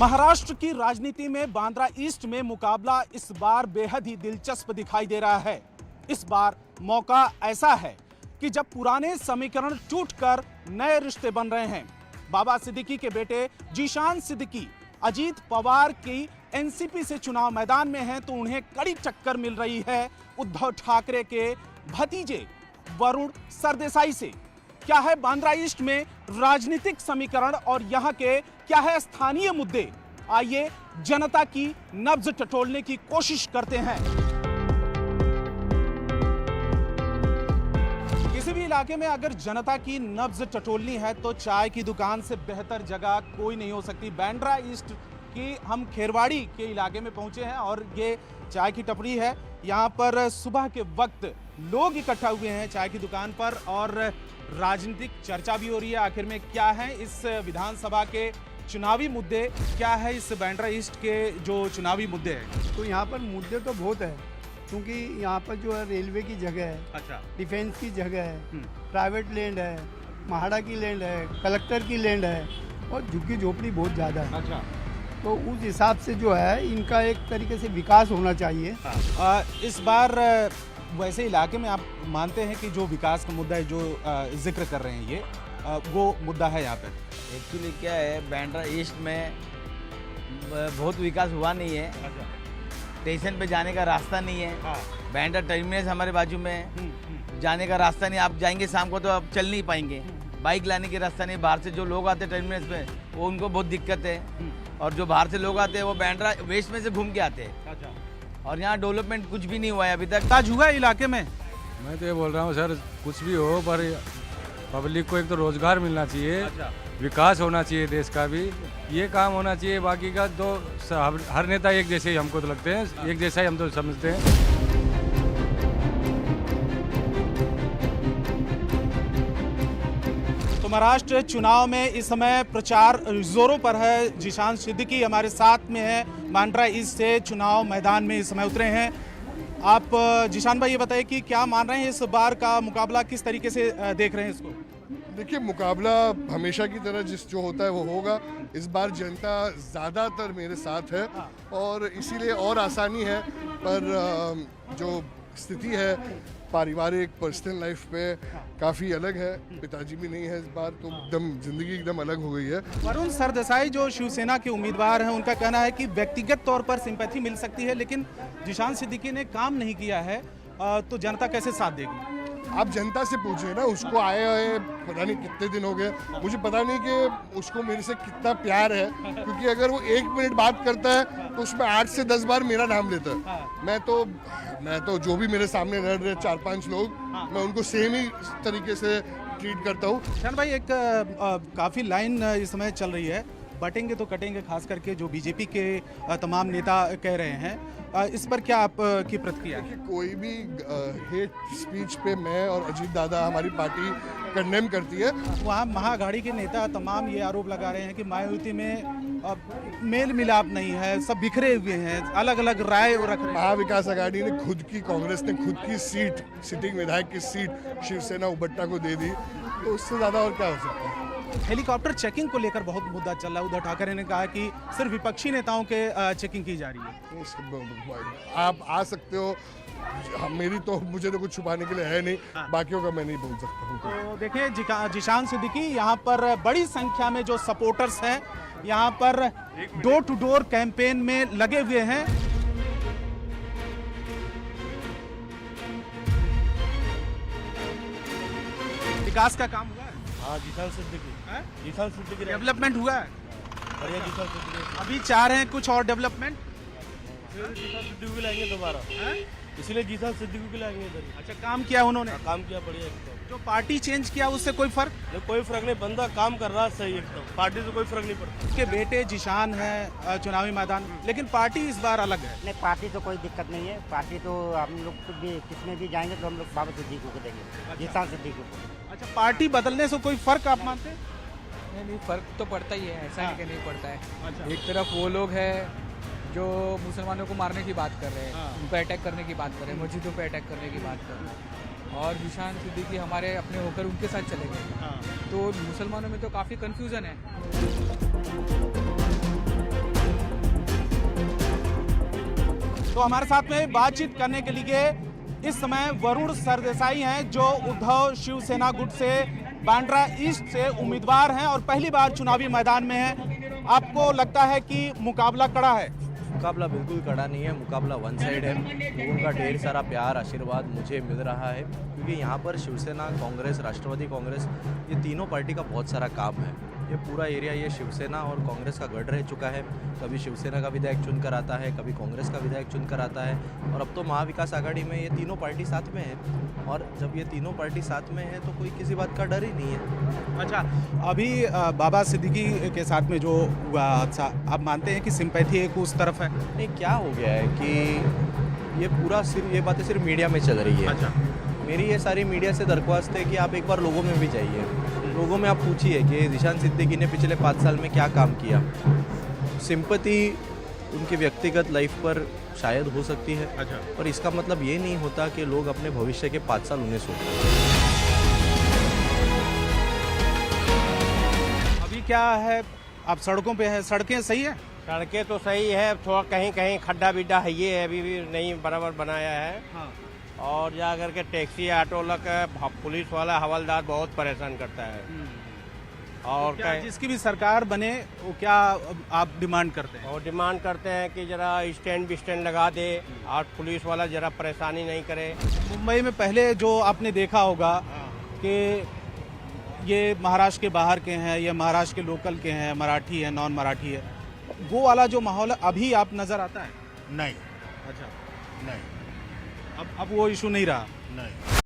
महाराष्ट्र की राजनीति में बांद्रा ईस्ट में मुकाबला इस बार बेहद ही दिलचस्प दिखाई दे रहा है। इस बार मौका ऐसा है कि जब पुराने समीकरण टूटकर नए रिश्ते बन रहे हैं। बाबा सिद्दीकी के बेटे जीशान सिद्दीकी अजीत पवार की एनसीपी से चुनाव मैदान में हैं, तो उन्हें कड़ी टक्कर मिल रही है उद्धव ठाकरे के भतीजे वरुण सरदेसाई से। क्या है बांद्रा ईस्ट में राजनीतिक समीकरण और यहां के क्या है स्थानीय मुद्दे, आइए जनता की नब्ज टटोलने की कोशिश करते हैं। किसी भी इलाके में अगर जनता की नब्ज टटोलनी है तो चाय की दुकान से बेहतर जगह कोई नहीं हो सकती। बांद्रा ईस्ट की हम खेरवाड़ी के इलाके में पहुंचे हैं और ये चाय की टपरी है। यहाँ पर सुबह के वक्त लोग इकट्ठा हुए हैं चाय की दुकान पर और राजनीतिक चर्चा भी हो रही है। आखिर में क्या है इस विधानसभा के चुनावी मुद्दे, क्या है इस बांद्रा ईस्ट के जो चुनावी मुद्दे हैं? तो यहाँ पर मुद्दे तो बहुत है, क्योंकि यहाँ पर जो है रेलवे की जगह है, अच्छा, डिफेंस की जगह है, प्राइवेट लैंड है, महाड़ा की लैंड है, कलेक्टर की लैंड है और झुग्गी झोपड़ी बहुत ज़्यादा है। अच्छा, तो उस हिसाब से जो है इनका एक तरीके से विकास होना चाहिए। इस बार वैसे इलाके में आप मानते हैं कि जो विकास का मुद्दा है, जो जिक्र कर रहे हैं, ये वो मुद्दा है यहाँ पर? एक्चुअली क्या है, बांद्रा ईस्ट में बहुत विकास हुआ नहीं है। स्टेशन पे जाने का रास्ता नहीं है। बांद्रा टर्मिनस हमारे बाजू में जाने का रास्ता नहीं। आप जाएंगे शाम को तो आप चल नहीं पाएंगे। बाइक लाने की रास्ता नहीं। बाहर से जो लोग आते हैं टर्मिनस पे, वो उनको बहुत दिक्कत है। और जो बाहर से लोग आते हैं वो बांद्रा वेस्ट में से घूम के आते हैं। और यहाँ डेवलपमेंट कुछ भी नहीं हुआ है अभी तक। ताज हुआ है इलाके में? मैं तो ये बोल रहा हूँ सर, कुछ भी हो पर पब्लिक को एक तो रोजगार मिलना चाहिए। अच्छा। विकास होना चाहिए देश का भी, ये काम होना चाहिए। बाकी का तो हर नेता एक जैसे ही हमको तो लगते हैं, एक जैसा ही हम तो समझते हैं। तो महाराष्ट्र चुनाव में इस समय प्रचार जोरों पर है। जीशान सिद्दीकी हमारे साथ में है, बांद्रा ईस्ट से चुनाव मैदान में इस समय उतरे हैं। आप जीशान भाई ये बताइए कि क्या मान रहे हैं, इस बार का मुकाबला किस तरीके से देख रहे हैं इसको? देखिए, मुकाबला हमेशा की तरह जो होता है वो होगा। इस बार जनता ज़्यादातर मेरे साथ है और इसीलिए और आसानी है। पर जो स्थिति है पारिवारिक पर्सनल लाइफ में काफ़ी अलग है। पिताजी भी नहीं है इस बार, तो एकदम ज़िंदगी एकदम अलग हो गई है। वरुण सरदेसाई जो शिवसेना के उम्मीदवार हैं, उनका कहना है कि व्यक्तिगत तौर पर सिंपैथी मिल सकती है, लेकिन जीशान सिद्दीकी ने काम नहीं किया है, तो जनता कैसे साथ देगी? आप जनता से पूछिए ना, उसको आए हुए पता नहीं कितने दिन हो गए। मुझे पता नहीं कि उसको मेरे से कितना प्यार है, क्योंकि अगर वो 1 मिनट बात करता है तो उसमें 8 से 10 बार मेरा नाम लेता है। मैं तो जो भी मेरे सामने रह रहे 4-5 लोग, मैं उनको सेम ही तरीके से ट्रीट करता हूँ। जीशान भाई, एक काफ़ी लाइन इस समय चल रही है, बटेंगे तो कटेंगे, खास करके जो बीजेपी के तमाम नेता कह रहे हैं। इस पर क्या आपकी प्रतिक्रिया है? कोई भी हेट स्पीच पे मैं और अजीत दादा, हमारी पार्टी कंडेम करती है। वहाँ महाअघाड़ी के नेता तमाम ये आरोप लगा रहे हैं कि मायावती में मेल मिलाप नहीं है, सब बिखरे हुए हैं, अलग अलग राय रख रहे हैं। महाविकास आघाड़ी ने कांग्रेस ने खुद की सीट, सिटिंग विधायक की सीट शिवसेना उबट्टा को दे दी, तो उससे ज़्यादा और क्या हो सकता है? हेलीकॉप्टर चेकिंग को लेकर बहुत मुद्दा चल रहा है। उद्धव ठाकरे ने कहा कि सिर्फ विपक्षी नेताओं के चेकिंग की जा रही है। आप आ सकते हो, मुझे तो कुछ छुपाने के लिए है नहीं, बाकियों का मैं नहीं बोल सकता हूँ। तो देखिए, जीशान सिद्दीकी यहाँ पर बड़ी संख्या में जो सपोर्टर्स हैं, यहाँ पर डोर टू डोर कैंपेन में लगे हुए हैं। विकास का काम हुआ है? हाँ, जीशान सिद्दीकी डेवलपमेंट हुआ है? बढ़िया। जीशान सिद्दीकी अभी चाह रहे हैं कुछ और डेवलपमेंट? जीशान सिद्दीकी को लाएंगे दोबारा, इसलिए जीशान सिद्दीकी को लाएंगे इधर। अच्छा, काम किया उन्होंने? काम किया बढ़िया एकदम। जो पार्टी चेंज किया उससे कोई फर्क? कोई फर्क नहीं, बंदा काम कर रहा है सही एकदम, पार्टी से कोई फर्क नहीं पड़ता। उसके बेटे जीशान है चुनावी मैदान, लेकिन पार्टी इस बार अलग है। नहीं, पार्टी तो कोई दिक्कत नहीं है। पार्टी तो हम लोग खुद भी किसमें भी जाएंगे तो हम लोग बाबा सिद्दीकी को देंगे, जीशान सिद्दीकी को। अच्छा, पार्टी बदलने से कोई फर्क आप मानते हैं? नहीं, फर्क तो पड़ता ही है, ऐसा नहीं कि नहीं पड़ता है। अच्छा। एक तरफ वो लोग हैं जो मुसलमानों को मारने की बात कर रहे हैं, उन पर अटैक करने की बात कर रहे हैं, मस्जिदों पे अटैक करने की बात कर रहे हैं, और जीशान सिद्दीकी हमारे अपने होकर उनके साथ चले गए। तो मुसलमानों में तो काफ़ी कन्फ्यूज़न है। तो हमारे साथ में बातचीत करने के लिए इस समय वरुण सरदेसाई हैं, जो उद्धव शिवसेना गुट से बांद्रा ईस्ट से उम्मीदवार हैं और पहली बार चुनावी मैदान में हैं। आपको लगता है कि मुकाबला कड़ा है? मुकाबला बिल्कुल कड़ा नहीं है, मुकाबला वन साइड है। लोगों का ढेर सारा प्यार आशीर्वाद मुझे मिल रहा है, क्योंकि यहाँ पर शिवसेना, कांग्रेस, राष्ट्रवादी कांग्रेस, ये तीनों पार्टी का बहुत सारा काम है। ये पूरा एरिया ये शिवसेना और कांग्रेस का गढ़ रह चुका है। कभी शिवसेना का विधायक चुनकर आता है, कभी कांग्रेस का विधायक चुनकर आता है, और अब तो महाविकास आघाड़ी में ये तीनों पार्टी साथ में है। और जब ये तीनों पार्टी साथ में है तो कोई किसी बात का डर ही नहीं है। अच्छा, अभी बाबा सिद्दीकी के साथ में जो हुआ हादसा, आप मानते हैं कि सिंपैथी एक उस तरफ है? नहीं, क्या हो गया है कि ये पूरा सिर्फ ये बातें सिर्फ मीडिया में चल रही है। अच्छा, मेरी ये सारी मीडिया से दरख्वास्त है कि आप एक बार लोगों में भी जाइए, लोगों में आप पूछिए कि निशान सिद्दीकी ने पिछले 5 साल में क्या काम किया। सिंपैथी उनकी व्यक्तिगत लाइफ पर शायद हो सकती है, अच्छा, पर इसका मतलब ये नहीं होता कि लोग अपने भविष्य के 5 साल उन्हें सोचें। अभी क्या है, आप सड़कों पे हैं, सड़कें सही है? सड़कें तो सही है, थोड़ा कहीं कहीं खड्डा बिड्डा है, ये है, अभी भी नहीं बराबर बनाया है। हाँ। और जा करके टैक्सी ऑटो लग पुलिस वाला हवलदार बहुत परेशान करता है। और क्या जिसकी भी सरकार बने, वो क्या आप डिमांड करते हैं? और डिमांड करते हैं कि जरा स्टैंड भी स्टैंड लगा दे और पुलिस वाला जरा परेशानी नहीं करे। मुंबई में पहले जो आपने देखा होगा कि ये महाराष्ट्र के बाहर के हैं, ये महाराष्ट्र के लोकल के हैं, मराठी है, नॉन मराठी है, वो वाला जो माहौल है अभी आप नज़र आता है? नहीं, अच्छा, नहीं, अब वो इशू नहीं रहा? नहीं।